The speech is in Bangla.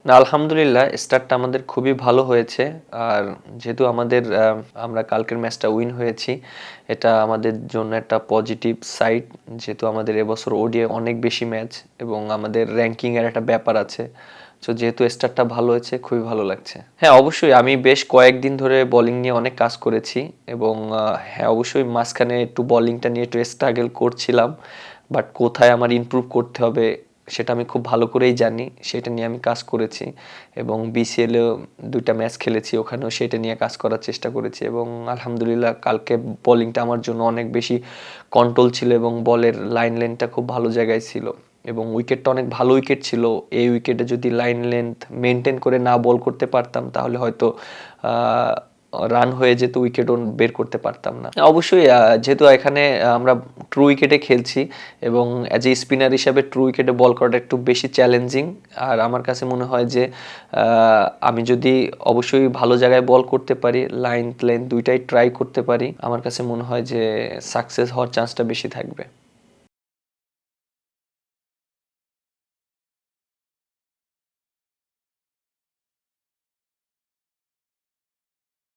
না, আলহামদুলিল্লাহ স্টার্টটা আমাদের খুবই ভালো হয়েছে। আর যেহেতু আমরা কালকের ম্যাচটা উইন হয়েছি, এটা আমাদের জন্য একটা পজিটিভ সাইড। যেহেতু আমাদের এবছর ওডিআই অনেক বেশি ম্যাচ এবং আমাদের র‍্যাঙ্কিং এর একটা ব্যাপার আছে। সো যেহেতু স্টার্টটা ভালো হয়েছে, খুবই ভালো লাগছে। হ্যাঁ, অবশ্যই আমি বেশ কয়েকদিন ধরে বোলিং নিয়ে অনেক কাজ করেছি এবং হ্যাঁ, অবশ্যই মাঝখানে একটু বোলিংটা নিয়ে একটু স্ট্রাগল করছিলাম। বাট কোথায় আমার ইমপ্রুভ করতে হবে সেটা আমি খুব ভালো করেই জানি। সেটা নিয়ে আমি কাজ করেছি এবং বিসিএলেও ২ টা ম্যাচ খেলেছি। ওখানেও সেটা নিয়ে কাজ করার চেষ্টা করেছি এবং আলহামদুলিল্লাহ কালকে বোলিংটা আমার জন্য অনেক বেশি কন্ট্রোল ছিল এবং বলের লেন্থটা খুব ভালো জায়গায় ছিল এবং উইকেটটা অনেক ভালো উইকেট ছিল। এই উইকেটে যদি লাইন লেন্থ মেইনটেইন করে না বল করতে পারতাম তাহলে হয়তো আ রান হয়ে যেত, উইকেটও বের করতে পারতাম না। অবশ্যই যেহেতু এখানে আমরা ট্রু উইকেটে খেলছি এবং অ্যাজ এ স্পিনার হিসাবে ট্রু উইকেটে বল করাটা একটু বেশি চ্যালেঞ্জিং। আর আমার কাছে মনে হয় যে আমি যদি অবশ্যই ভালো জায়গায় বল করতে পারি, লেন্থ ২ টাই ট্রাই করতে পারি, আমার কাছে মনে হয় যে সাকসেস হওয়ার চান্সটা বেশি থাকবে।